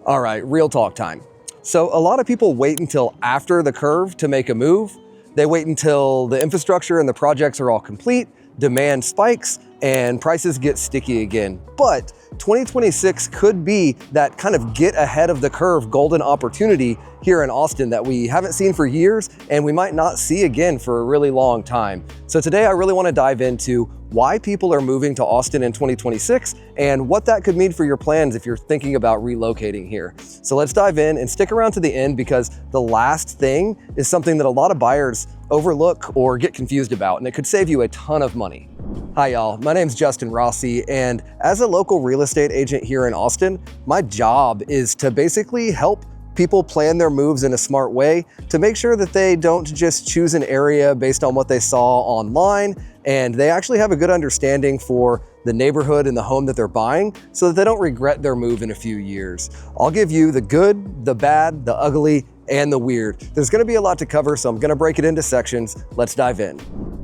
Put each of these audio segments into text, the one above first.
All right, real talk time. So a lot of people wait until after the curve to make a move. They wait until the infrastructure and the projects are all complete, demand spikes, and prices get sticky again. But 2026 could be that kind of get ahead of the curve golden opportunity here in Austin that we haven't seen for years and we might not see again for a really long time. So today I really want to dive into why people are moving to Austin in 2026 and what that could mean for your plans if you're thinking about relocating here. So let's dive in and stick around to the end because the last thing is something that a lot of buyers overlook or get confused about, and it could save you a ton of money. Hi y'all, my name's Justin Rossi, and as a local real estate agent here in Austin, my job is to basically help people plan their moves in a smart way to make sure that they don't just choose an area based on what they saw online, and they actually have a good understanding for the neighborhood and the home that they're buying so that they don't regret their move in a few years. I'll give you the good, the bad, the ugly, and the weird. There's gonna be a lot to cover, so I'm gonna break it into sections. Let's dive in.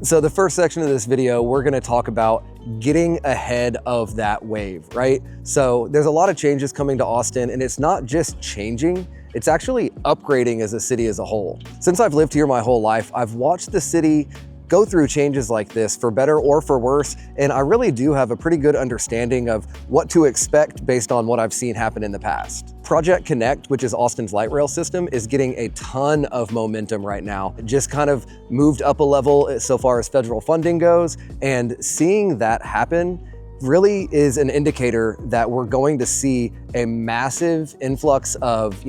So the first section of this video, we're gonna talk about getting ahead of that wave, right? So there's a lot of changes coming to Austin, and it's not just changing, it's actually upgrading as a city as a whole. Since I've lived here my whole life, I've watched the city go through changes like this for better or for worse, and I really do have a pretty good understanding of what to expect based on what I've seen happen in the past. Project Connect, which is Austin's light rail system, is getting a ton of momentum right now. It just kind of moved up a level so far as federal funding goes, and seeing that happen really is an indicator that we're going to see a massive influx of,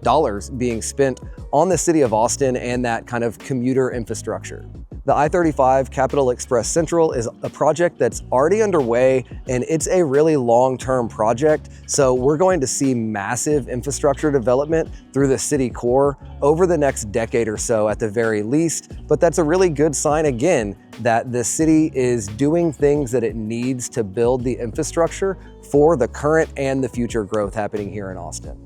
dollars being spent on the city of Austin and that kind of commuter infrastructure. The I-35 Capitol Express Central is a project that's already underway, and it's a really long-term project. So we're going to see massive infrastructure development through the city core over the next decade or so at the very least. But that's a really good sign again that the city is doing things that it needs to build the infrastructure for the current and the future growth happening here in Austin.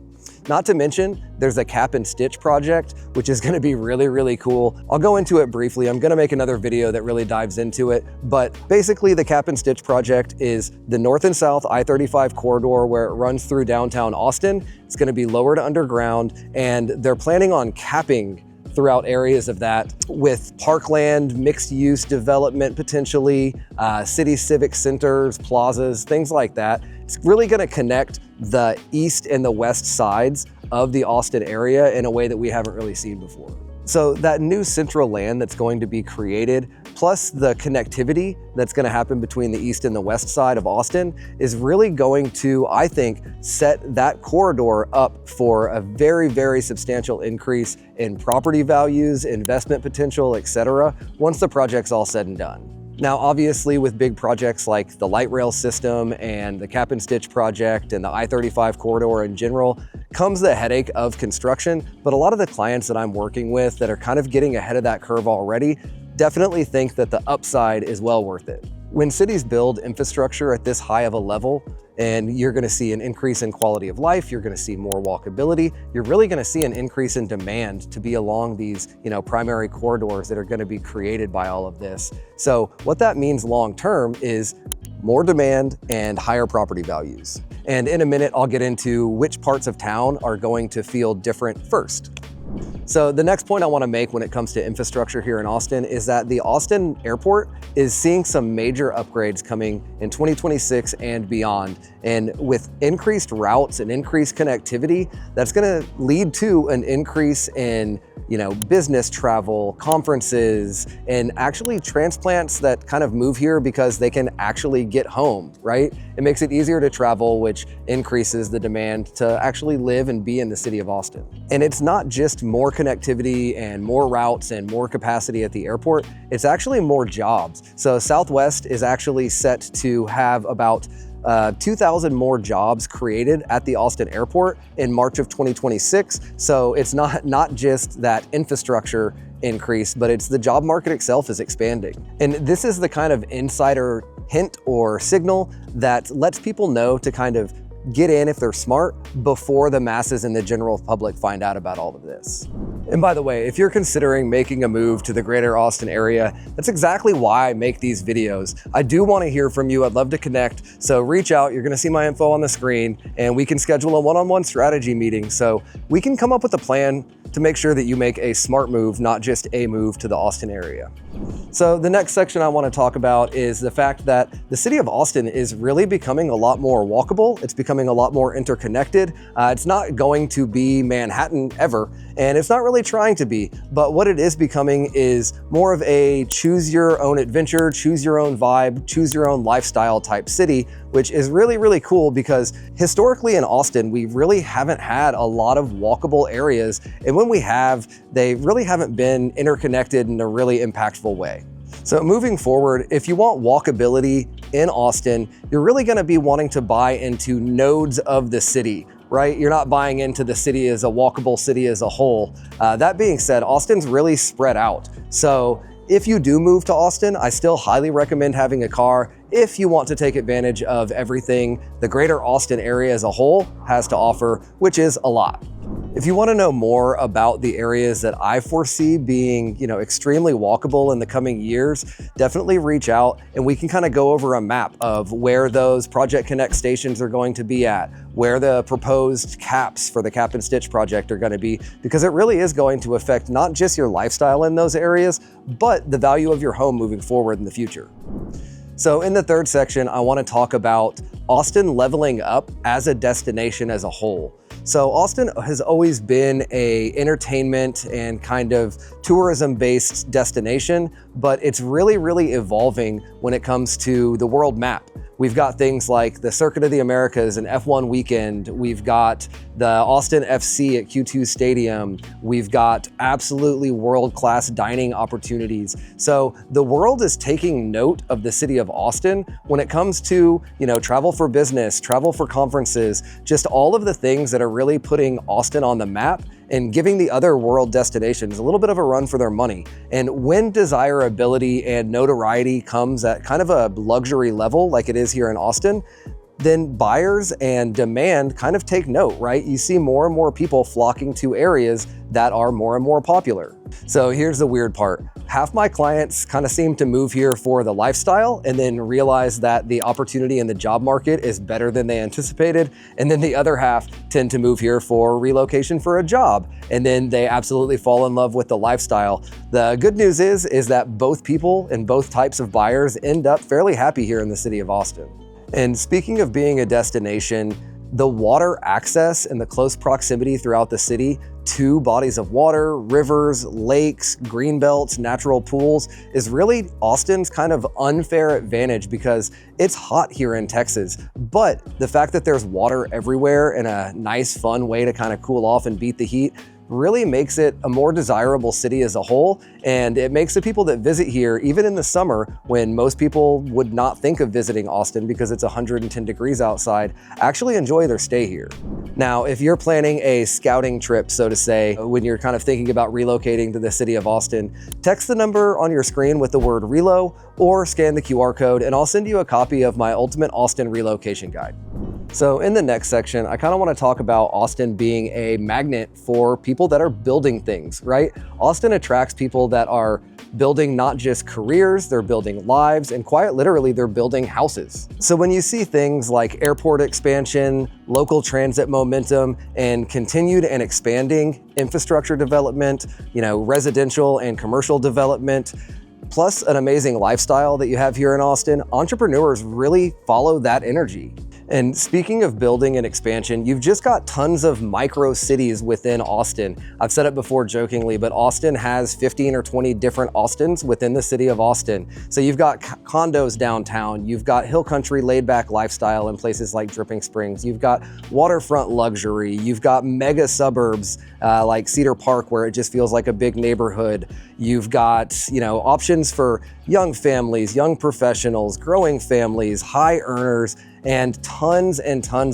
Not to mention, there's a cap and stitch project, which is gonna be really, really cool. I'll go into it briefly. I'm gonna make another video that really dives into it, but basically the cap and stitch project is the north and south I-35 corridor where it runs through downtown Austin. It's gonna be lowered underground, and they're planning on capping throughout areas of that with parkland, mixed use development potentially, city civic centers, plazas, things like that. It's really gonna connect the east and the west sides of the Austin area in a way that we haven't really seen before. So that new central land that's going to be created, plus the connectivity that's going to happen between the east and the west side of Austin, is really going to, I think, set that corridor up for a very, very substantial increase in property values, investment potential, etc., once the project's all said and done. Now, obviously, with big projects like the light rail system and the cap and stitch project and the I-35 corridor in general, comes the headache of construction. But a lot of the clients that I'm working with that are kind of getting ahead of that curve already definitely think that the upside is well worth it. When cities build infrastructure at this high of a level, and you're gonna see an increase in quality of life, you're gonna see more walkability, you're really gonna see an increase in demand to be along these, primary corridors that are gonna be created by all of this. So what that means long-term is more demand and higher property values. And in a minute, I'll get into which parts of town are going to feel different first. So the next point I want to make when it comes to infrastructure here in Austin is that the Austin airport is seeing some major upgrades coming in 2026 and beyond. And with increased routes and increased connectivity, that's going to lead to an increase in business travel, conferences, and actually transplants that kind of move here because they can actually get home, right? It makes it easier to travel, which increases the demand to actually live and be in the city of Austin. And it's not just more connectivity and more routes and more capacity at the airport, it's actually more jobs. So Southwest is actually set to have about 2,000 more jobs created at the Austin airport in March of 2026. So it's not just that infrastructure increase, but it's the job market itself is expanding. And this is the kind of insider hint or signal that lets people know to kind of get in if they're smart before the masses and the general public find out about all of this. And by the way, if you're considering making a move to the greater Austin area, that's exactly why I make these videos. I do want to hear from you. I'd love to connect. So reach out. You're going to see my info on the screen, and we can schedule a one-on-one strategy meeting so we can come up with a plan to make sure that you make a smart move, not just a move to the Austin area. So the next section I want to talk about is the fact that the city of Austin is really becoming a lot more walkable. It's becoming a lot more interconnected. It's not going to be Manhattan ever, and it's not really trying to be, but what it is becoming is more of a choose your own adventure, choose your own vibe, choose your own lifestyle type city, which is really, really cool because historically in Austin, we really haven't had a lot of walkable areas. And when we have, they really haven't been interconnected in a really impactful way. So moving forward, if you want walkability in Austin, you're really gonna be wanting to buy into nodes of the city, right? You're not buying into the city as a walkable city as a whole. That being said, Austin's really spread out. So if you do move to Austin, I still highly recommend having a car if you want to take advantage of everything the greater Austin area as a whole has to offer, which is a lot. If you want to know more about the areas that I foresee being, extremely walkable in the coming years, definitely reach out and we can kind of go over a map of where those Project Connect stations are going to be at, where the proposed caps for the Cap and Stitch project are going to be, because it really is going to affect not just your lifestyle in those areas, but the value of your home moving forward in the future. So in the third section, I want to talk about Austin leveling up as a destination as a whole. So Austin has always been a entertainment and kind of tourism-based destination, but it's really, really evolving when it comes to the world map. We've got things like the Circuit of the Americas and F1 weekend. We've got the Austin FC at Q2 Stadium. We've got absolutely world-class dining opportunities. So the world is taking note of the city of Austin when it comes to, travel for business, travel for conferences, just all of the things that are really putting Austin on the map and giving the other world destinations a little bit of a run for their money. And when desirability and notoriety comes at kind of a luxury level like it is here in Austin, then buyers and demand kind of take note, right? You see more and more people flocking to areas that are more and more popular. So here's the weird part. Half my clients kind of seem to move here for the lifestyle and then realize that the opportunity in the job market is better than they anticipated. And then the other half tend to move here for relocation for a job. And then they absolutely fall in love with the lifestyle. The good news is that both people and both types of buyers end up fairly happy here in the city of Austin. And speaking of being a destination, the water access and the close proximity throughout the city to bodies of water, rivers, lakes, green belts, natural pools is really Austin's kind of unfair advantage because it's hot here in Texas. But the fact that there's water everywhere and a nice, fun way to kind of cool off and beat the heat really makes it a more desirable city as a whole. And it makes the people that visit here, even in the summer, when most people would not think of visiting Austin because it's 110 degrees outside, actually enjoy their stay here. Now, if you're planning a scouting trip, so to say, when you're kind of thinking about relocating to the city of Austin, text the number on your screen with the word relo or scan the QR code and I'll send you a copy of my Ultimate Austin Relocation Guide. So in the next section, I kind of want to talk about Austin being a magnet for people that are building things, right? Austin attracts people that are building not just careers, they're building lives, and quite literally, they're building houses. So when you see things like airport expansion, local transit momentum, and continued and expanding infrastructure development, residential and commercial development, plus an amazing lifestyle that you have here in Austin, entrepreneurs really follow that energy. And speaking of building and expansion, you've just got tons of micro cities within Austin. I've said it before jokingly, but Austin has 15 or 20 different Austins within the city of Austin. So you've got condos downtown, you've got hill country laid back lifestyle in places like Dripping Springs, you've got waterfront luxury, you've got mega suburbs like Cedar Park where it just feels like a big neighborhood. You've got, options for young families, young professionals, growing families, high earners, and tons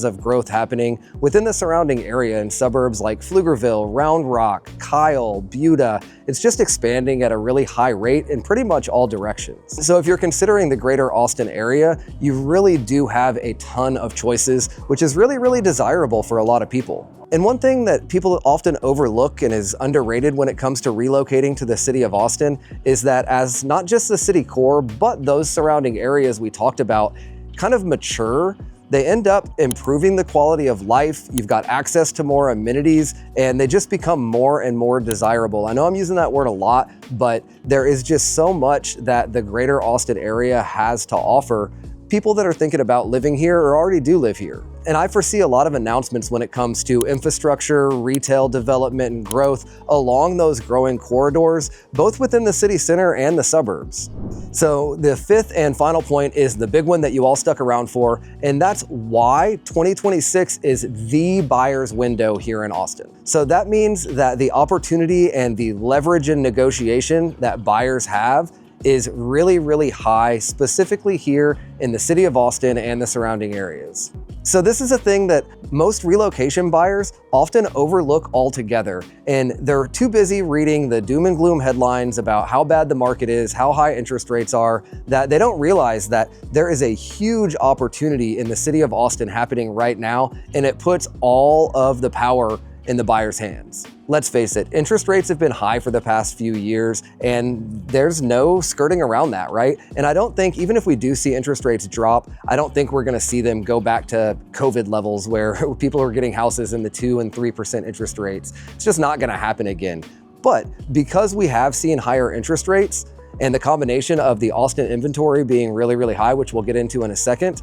of growth happening within the surrounding area in suburbs like Pflugerville, Round Rock, Kyle, Buda. It's just expanding at a really high rate in pretty much all directions. So if you're considering the greater Austin area, you really do have a ton of choices, which is really desirable for a lot of people. And one thing that people often overlook and is underrated when it comes to relocating to the city of Austin is that as not just the city core, but those surrounding areas we talked about kind of mature, they end up improving the quality of life. You've got access to more amenities, and they just become more and more desirable. I know I'm using that word a lot, but there is just so much that the greater Austin area has to offer people that are thinking about living here or already do live here. And I foresee a lot of announcements when it comes to infrastructure, retail development, and growth along those growing corridors, both within the city center and the suburbs. So the fifth and final point is the big one that you all stuck around for, and that's why 2026 is the buyer's window here in Austin. So that means that the opportunity and the leverage and negotiation that buyers have is really high, specifically here in the city of Austin and the surrounding areas. So this is a thing that most relocation buyers often overlook altogether, and they're too busy reading the doom and gloom headlines about how bad the market is, how high interest rates are, that they don't realize that there is a huge opportunity in the city of Austin happening right now, and it puts all of the power in the buyer's hands. Let's face it, interest rates have been high for the past few years, and there's no skirting around that, right? And I don't think, even if we do see interest rates drop, I don't think we're gonna see them go back to COVID levels where people are getting houses in the 2 and 3% interest rates. It's just not gonna happen again. But because we have seen higher interest rates and the combination of the Austin inventory being really high, which we'll get into in a second,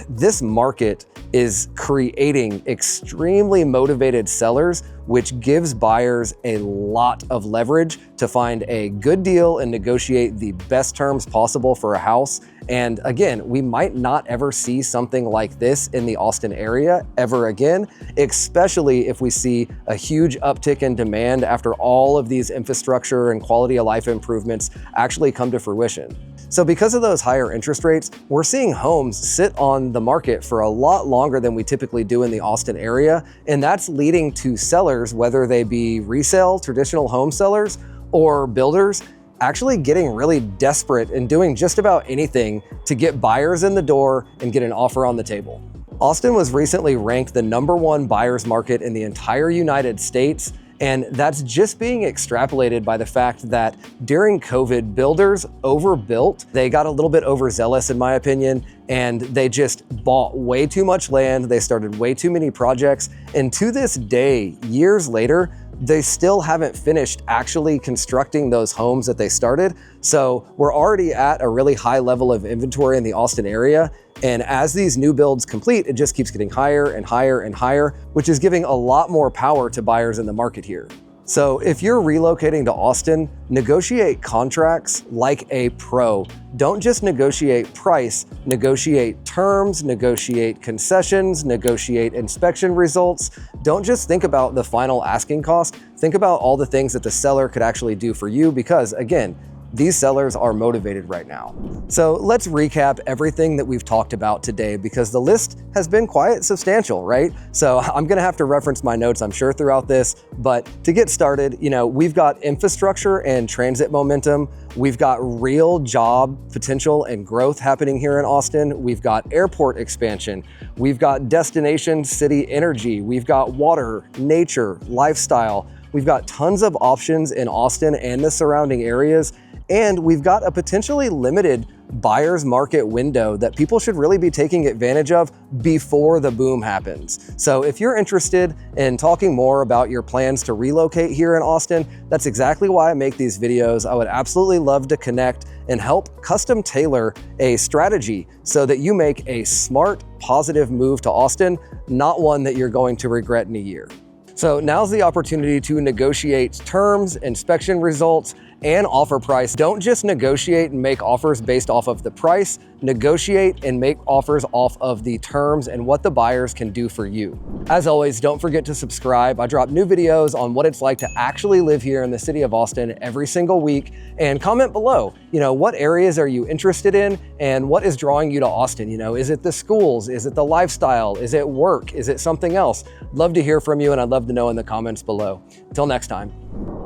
this market is creating extremely motivated sellers, which gives buyers a lot of leverage to find a good deal and negotiate the best terms possible for a house. And again, we might not ever see something like this in the Austin area ever again, especially if we see a huge uptick in demand after all of these infrastructure and quality of life improvements actually come to fruition. So because of those higher interest rates, we're seeing homes sit on the market for a lot longer than we typically do in the Austin area. And that's leading to sellers, whether they be resale, traditional home sellers, or builders, actually getting really desperate and doing just about anything to get buyers in the door and get an offer on the table. Austin was recently ranked the #1 buyer's market in the entire United States. And that's just being extrapolated by the fact that during COVID, builders overbuilt. They got a little bit overzealous, in my opinion, and they just bought way too much land. They started way too many projects. And to this day, years later, they still haven't finished actually constructing those homes that they started. So we're already at a really high level of inventory in the Austin area. And as these new builds complete, it just keeps getting higher and higher, which is giving a lot more power to buyers in the market here. So if you're relocating to Austin, negotiate contracts like a pro. Don't just negotiate price, negotiate terms, negotiate concessions, negotiate inspection results. Don't just think about the final asking cost. Think about all the things that the seller could actually do for you, because again, these sellers are motivated right now. So let's recap everything that we've talked about today, because the list has been quite substantial, right? So I'm gonna have to reference my notes, I'm sure, throughout this, but to get started, we've got infrastructure and transit momentum. We've got real job potential and growth happening here in Austin. We've got airport expansion. We've got destination city energy. We've got water, nature, lifestyle. We've got tons of options in Austin and the surrounding areas. And we've got a potentially limited buyer's market window that people should really be taking advantage of before the boom happens. So if you're interested in talking more about your plans to relocate here in Austin, that's exactly why I make these videos. I would absolutely love to connect and help custom tailor a strategy so that you make a smart, positive move to Austin, not one that you're going to regret in a year. So now's the opportunity to negotiate terms, inspection results, and offer price. Don't just negotiate and make offers based off of the price. Negotiate and make offers off of the terms and what the buyers can do for you. As always, don't forget to subscribe. I drop new videos on what it's like to actually live here in the city of Austin every single week. And comment below, what areas are you interested in and what is drawing you to Austin? Is it the schools? Is it the lifestyle? Is it work? Is it something else? I'd love to hear from you, and I'd love to know in the comments below. Until next time.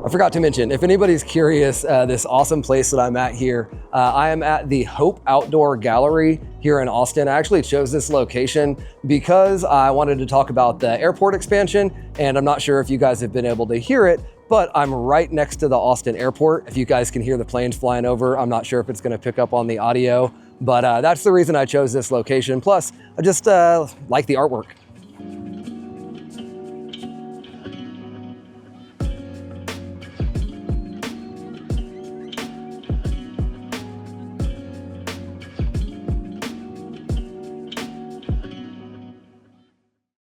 I forgot to mention, if anybody's curious, this awesome place that I'm at here, I am at the Hope Outdoor Gallery here in Austin. I actually chose this location because I wanted to talk about the airport expansion, and I'm not sure if you guys have been able to hear it, but I'm right next to the Austin airport. If you guys can hear the planes flying over, I'm not sure if it's gonna pick up on the audio, but that's the reason I chose this location. Plus, I just like the artwork.